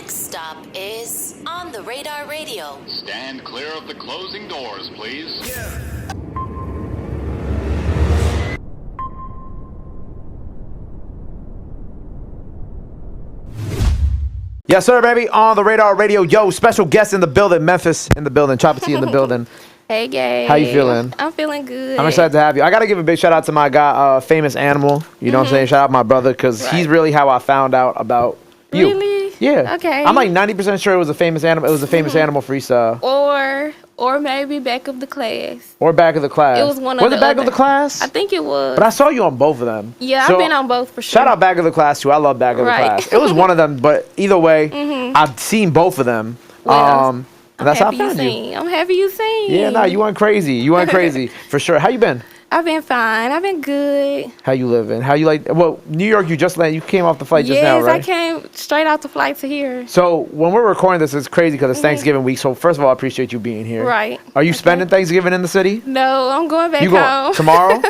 next stop is On the Radar Radio. Stand clear of the closing doors, please. Yes, sir, baby. On the Radar Radio. Yo, special guest in the building. Memphis in the building. Choppa in the building. Hey, Gabe. How you feeling? I'm feeling good. I'm excited to have you. I got to give a big shout out to my guy, Famous Animal. You know what I'm saying? Shout out my brother, because he's really how I found out about you. Really? Yeah. Okay. I'm like 90% sure it was a Famous Animal. It was a Famous Animal freestyle. Or maybe Back of the Class. Or Back of the Class. It was one of Was the it Back other. of the Class? I think it was. But I saw you on both of them. Yeah, So, I've been on both for sure. Shout out Back of the Class too. I love Back of the Right. Class. It was one of them, but either way, I've seen both of them. Well, I'm that's how I happy you found you. sing. I'm happy you sing. Yeah, nah, you went crazy. You went crazy for sure. How you been? I've been fine. I've been good. How you living? How you like? Well, New York. You just landed. You came off the flight just now, Yes, right? I came straight out the flight to here. So when we're recording this, it's crazy because it's Thanksgiving week. So first of all, I appreciate you being here. Right. Are you spending Thanksgiving in the city? No, I'm going back You going home. tomorrow?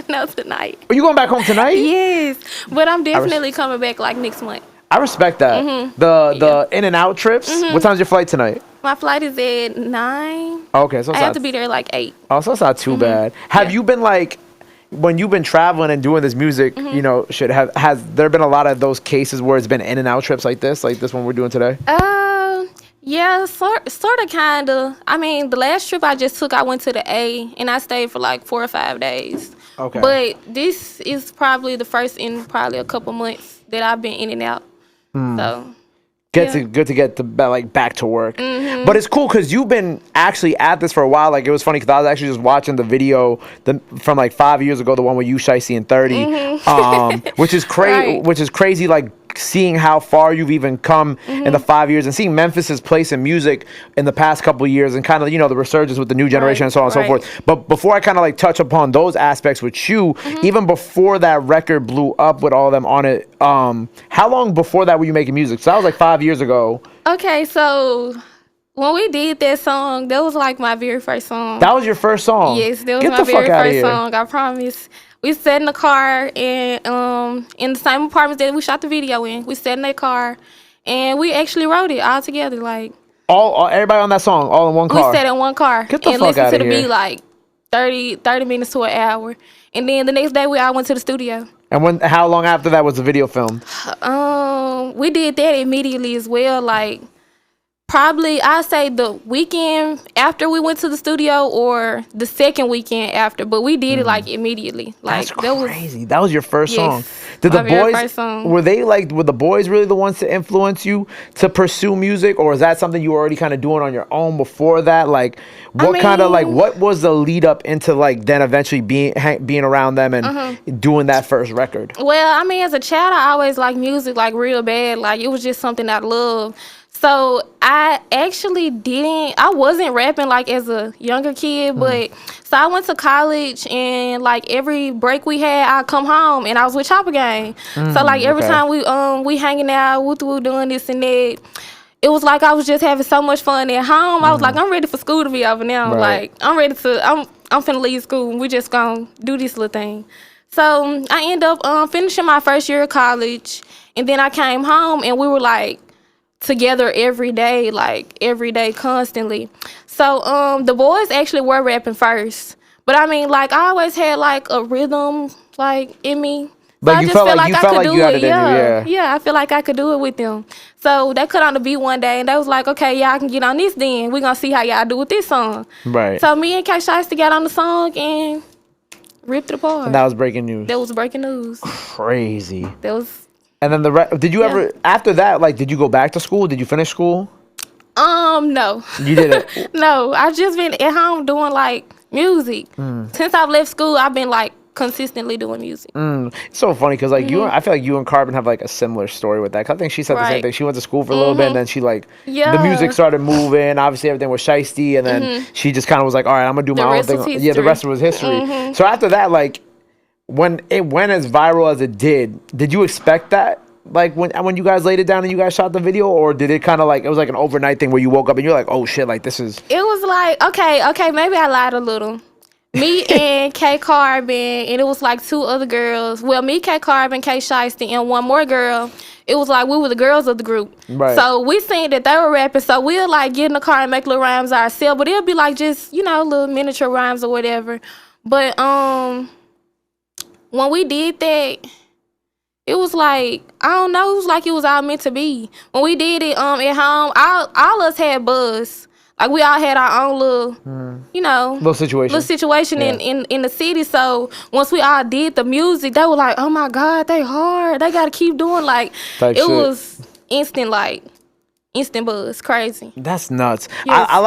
No, tonight. Are you going back home tonight? Yes, but I'm definitely coming back like next month. I respect that. The in and out trips. What time's your flight tonight? My flight is at 9. Okay, so it's I have not, to be there like 8. oh, so it's not too bad. Have you been like, when you've been traveling and doing this music, you know, has there been a lot of those cases where it's been in and out trips like this one we're doing today? Yeah, sort of, kind of. I mean, the last trip I just took, I went to the A, and I stayed for like 4 or 5 days. Okay. But this is probably the first in probably a couple months that I've been in and out. So Good to get back to work. But it's cool because you've been actually at this for a while. Like, it was funny because I was actually just watching the video from like 5 years ago, the one with you, Shicey, and 30, which is crazy. Right. Which is crazy. Like, seeing how far you've even come in the 5 years and seeing Memphis's place in music in the past couple of years and kind of, you know, the resurgence with the new generation and so on and so forth. But before I kind of like touch upon those aspects with you, even before that record blew up with all of them on it, how long before that were you making music? So that was like 5 years ago. Okay, so when we did that song, that was like my very first song. That was your first song? Yes, that was Get my the fuck very outta first here. song. I promise. We sat in the car and in the same apartment that we shot the video in. We sat in that car and we actually wrote it all together. Like All everybody on that song, all in one car. we sat in one car Get the and fuck listened outta to the here. beat like 30 minutes to an hour. And then the next day we all went to the studio. And how long after that was the video filmed? We did that immediately as well. Like probably I say the weekend after we went to the studio or the second weekend after, but we did it like immediately. Like That's crazy. That was your first Yes, song. Did the my very boys first song. were the boys really the ones to influence you to pursue music, or is that something you were already kind of doing on your own before that? Like what was the lead up into like then eventually being around them and doing that first record? Well, I mean, as a child, I always liked music like real bad. Like it was just something I loved. So I actually I wasn't rapping like as a younger kid, but so I went to college and like every break we had, I'd come home and I was with Choppa gang. So like every time we hanging out, woo doing this and that, it was like I was just having so much fun at home. I was like, I'm ready for school to be over now. Right. Like I'm finna leave school and we just gonna do this little thing. So I ended up finishing my first year of college, and then I came home and we were like together every day, constantly. So the boys actually were rapping first, but I mean, like I always had like a rhythm like in me. But I you just felt felt like I could do you had it. it in you, yeah. I feel like I could do it with them. So they cut on the beat one day, and they was like, "Okay, y'all can get on this. Then we gonna see how y'all do with this song." Right. So me and K Shiesty got on the song and ripped it apart. And that was breaking news. That was breaking news. Crazy. That was. And then did you ever after that, like, did you go back to school? Did you finish school? No. You didn't. No, I've just been at home doing like music. Since I've left school, I've been like consistently doing music. It's so funny because like I feel like you and Carbon have like a similar story with that. 'Cause I think she said the same thing. She went to school for a little bit and then she like the music started moving. Obviously everything was shiesty, and then she just kind of was like, all right, I'm gonna do my own thing. Yeah, the rest was history. So after that, like when it went as viral as it did you expect that? Like when you guys laid it down and you guys shot the video, or did it kind of like it was like an overnight thing where you woke up and you're like, oh shit, like this is? It was like okay, maybe I lied a little. Me and K Carbon, and it was like 2 other girls. Well, me, K Carbon, K Shiesty, and one more girl. It was like we were the girls of the group. Right. So we seen that they were rapping. So we'll like get in the car and make little rhymes ourselves. But it'll be like just, little miniature rhymes or whatever. But when we did that, it was like, I don't know, it was like it was all meant to be. When we did it at home, all us had buzz. Like, we all had our own little situation in the city. So once we all did the music, they were like, oh my God, they hard. They got to keep doing, like, it was instant buzz. Crazy. That's nuts. Yes. I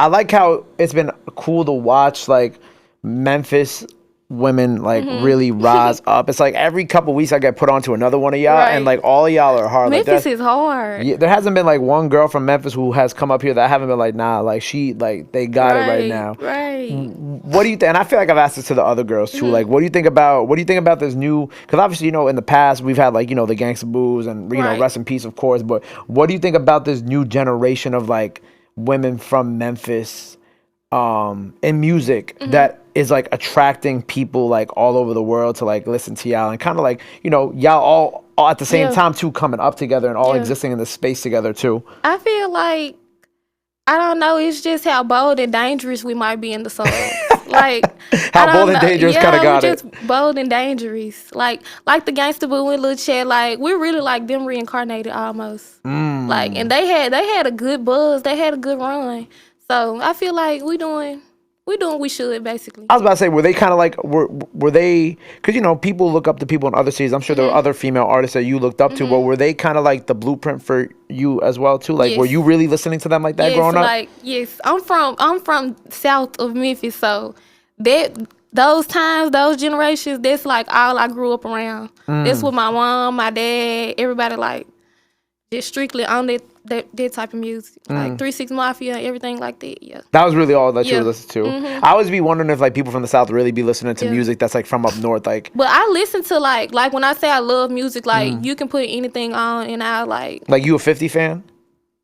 like how it's been cool to watch, like, Memphis women really rise up. It's like every couple weeks I get put onto another one of y'all, and like all of y'all are hard. Memphis is hard. Yeah, there hasn't been like one girl from Memphis who has come up here that I haven't been like, nah, like they got it right now. Right. What do you think? And I feel like I've asked this to the other girls too. Like, what do you think about this new? Because obviously, in the past we've had like the Gangsta Boos and rest in peace, of course. But what do you think about this new generation of like women from Memphis in music that is like attracting people like all over the world to like listen to y'all, and kind of like y'all all at the same time too, coming up together and all existing in the space together too? I feel like, I don't know, it's just how bold and dangerous we might be in the song. Like, how bold and dangerous kind of got it. Just bold and dangerous. Like the Gangsta Boo and Lil Chat, like we're really like them reincarnated almost. Like, and they had a good buzz, they had a good run. So I feel like we doing what we should, basically. I was about to say, were they kind of like, were they, because, people look up to people in other cities. I'm sure there were other female artists that you looked up to, but were they kind of like the blueprint for you as well, too? Like, were you really listening to them like that growing up? Yes. I'm from south of Memphis, so those times, those generations, that's like all I grew up around. That's what my mom, my dad, everybody like, just strictly on that type of music, like 3 6 Mafia, everything like that. Yeah, that was really all that you would listen to. I always be wondering if like people from the South really be listening to music that's like from up north, like. But I listen to like when I say I love music, like you can put anything on and I like. Like, you a 50 fan?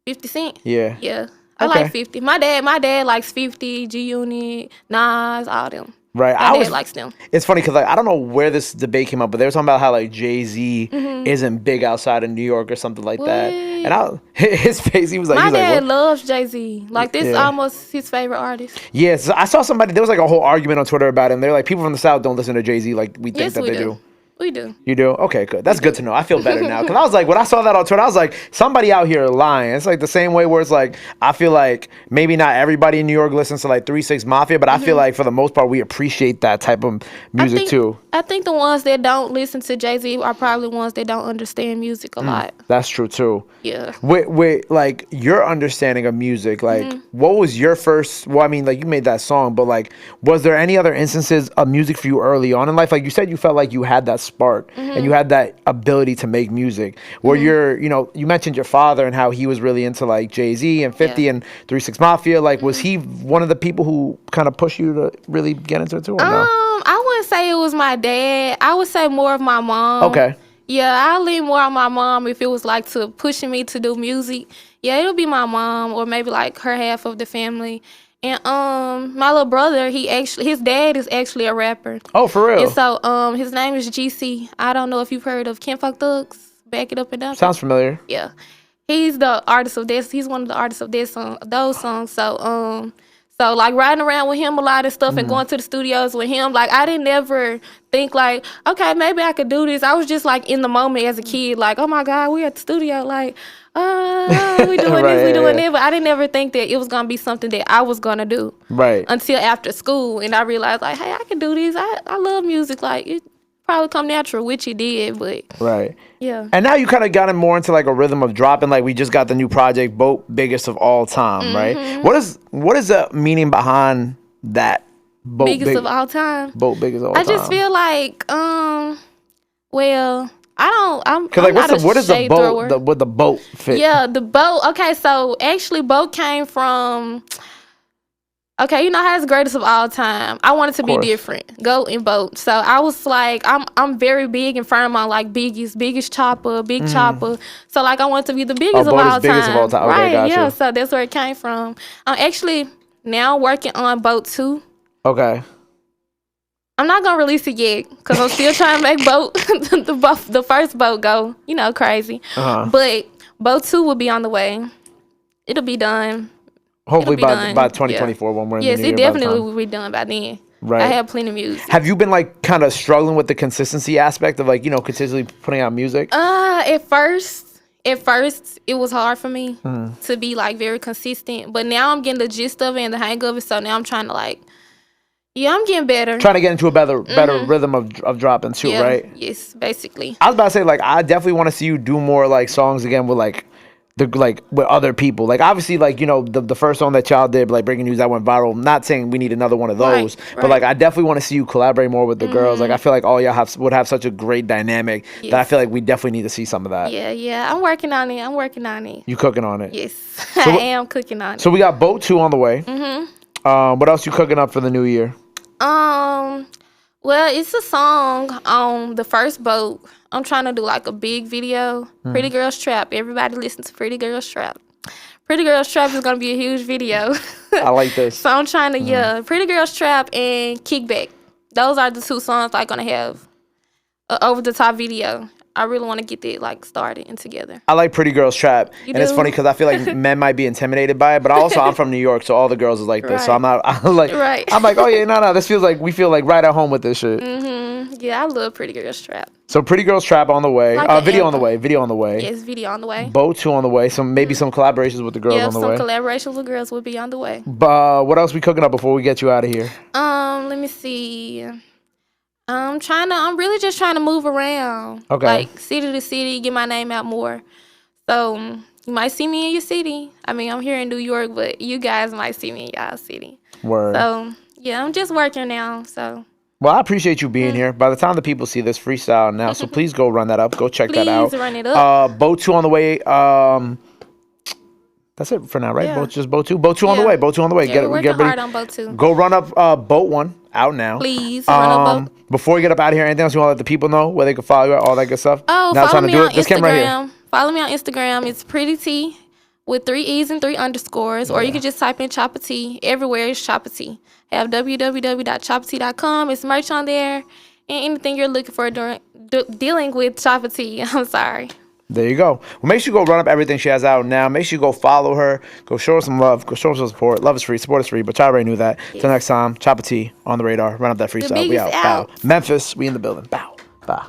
50 Cent. Yeah. Yeah, I like 50. My dad likes 50, G Unit, Nas, all them. Right, My dad likes them. It's funny because like I don't know where this debate came up, but they were talking about how like Jay-Z isn't big outside of New York or something like that. And his face, he was like, my dad loves Jay-Z. Like, this is almost his favorite artist. Yeah, so I saw somebody. There was like a whole argument on Twitter about it. And they're like, people from the South don't listen to Jay-Z like we think that they do. We do. You do? Okay, good. That's good to know. I feel better now. Because I was like, when I saw that on Twitter, I was like, somebody out here lying. It's like the same way where it's like, I feel like maybe not everybody in New York listens to like 3 6 Mafia, but I feel like for the most part, we appreciate that type of music too. I think the ones that don't listen to Jay-Z are probably ones that don't understand music a lot. That's true too. Yeah. With like your understanding of music, like what was your first, well, I mean, like you made that song, but like, was there any other instances of music for you early on in life? Like you said, you felt like you had that spark and you had that ability to make music where you mentioned your father and how he was really into like Jay-Z and 50 and 3 6 Mafia. Like, was he one of the people who kind of pushed you to really get into it too, or no? I wouldn't say it was my dad. I would say more of my mom. Okay. Yeah, I lean more on my mom if it was like to pushing me to do music. Yeah, it'll be my mom or maybe like her half of the family. And my little brother, his dad is actually a rapper. Oh, for real? And so his name is GC. I don't know if you've heard of Ken Fuck Thugs. Back It Up and Down. Sounds familiar. Yeah. He's the artist of this. He's one of the artists of those songs. So like riding around with him a lot and stuff and going to the studios with him, like I didn't ever think like, okay, maybe I could do this. I was just like in the moment as a kid, like, oh my God, we at the studio, like, we doing this, we doing that. But I didn't ever think that it was gonna be something that I was gonna do. Right. Until after school, and I realized like, hey, I can do this. I love music. Like it probably come natural, which it did, but right. Yeah. And now you kind of gotten more into like a rhythm of dropping. Like we just got the new project, Boat Biggest of All Time, right? What is the meaning behind that? Biggest of all time. Boat Biggest of all time. I just feel like, well, I'm like, not what is the boat? What the boat fit? Yeah, the boat. Okay, so actually, boat came from. Okay, you know how it's greatest of all time. I wanted to be different. Go and boat. So I was like, I'm very big and firm on like biggest Choppa, big Choppa. So like I want to be the biggest of all time. Biggest of all time. Okay, right? Gotcha. Yeah. So that's where it came from. I'm actually now working on Boat 2. Okay. I'm not gonna release it yet because I'm still trying to make boat the first boat go, crazy. But boat 2 will be on the way. It'll be done. Hopefully by 2024 when we're in the new year. Yes, it definitely will be done by then. Right. I have plenty of music. Have you been like kind of struggling with the consistency aspect of like, consistently putting out music? At first it was hard for me to be like very consistent, but now I'm getting the gist of it and the hang of it. So now I'm trying to like, I'm getting better. Trying to get into a better rhythm of dropping too, right? Yes, basically. I was about to say, like, I definitely want to see you do more like songs again with like with other people. Like obviously, like, the first song that y'all did, like Breaking News, that went viral. I'm not saying we need another one of those, but like I definitely want to see you collaborate more with the girls. Like I feel like all y'all would have such a great dynamic that I feel like we definitely need to see some of that. Yeah. I'm working on it. You cooking on it? Yes, I am cooking on it. So we got Boat 2 on the way. What else you cooking up for the new year? Well, it's a song on the first boat. I'm trying to do like a big video. Pretty Girls Trap. Everybody listen to Pretty Girls Trap. Pretty Girls Trap is gonna be a huge video. I like this. So I'm trying to Pretty Girls Trap and Kickback. Those are the 2 songs I'm gonna have over the top video. I really want to get that like started and together. I like Pretty Girls Trap, it's funny because I feel like men might be intimidated by it, but also I'm from New York, so all the girls is like this. So I'm like, oh yeah, no, this feels like we feel like right at home with this shit. Yeah, I love Pretty Girls Trap. So Pretty Girls Trap on the way. Like video on the way. Yes, video on the way. Boat 2 on the way. So maybe some collaborations with the girls on the way. Some collaborations with girls will be on the way. But what else we cooking up before we get you out of here? Let me see. I'm really just trying to move around. Okay. Like city to city, get my name out more. So you might see me in your city. I mean, I'm here in New York, but you guys might see me in y'all city. Word. So yeah, I'm just working now. So. Well, I appreciate you being here. By the time the people see this, freestyle now, so please go run that up. Go check that out. Please run it up. Boat 2 on the way. That's it for now, right? Yeah. Just Boat 2. Boat 2 on the way. Boat 2 on the way. Yeah, we're working hard on Boat 2. Go run up Boat 1 out now. Please run up Boat. Before we get up out of here, anything else you want to let the people know where they can follow you, all that good stuff? Oh, follow me on Instagram. Follow me on Instagram. It's Pretty T with 3 E's and 3 underscores, or you can just type in Choppa T. Everywhere is Choppa T. Have www.choppat.com. It's merch on there, and anything you're looking for dealing with Choppa T. I'm sorry. There you go. Well, make sure you go run up everything she has out now. Make sure you go follow her. Go show her some love. Go show her some support. Love is free. Support is free. But y'all already knew that. Till next time, Choppa T on the radar. Run up that freestyle. We out. Bow. Memphis, we in the building. Bow. Bow.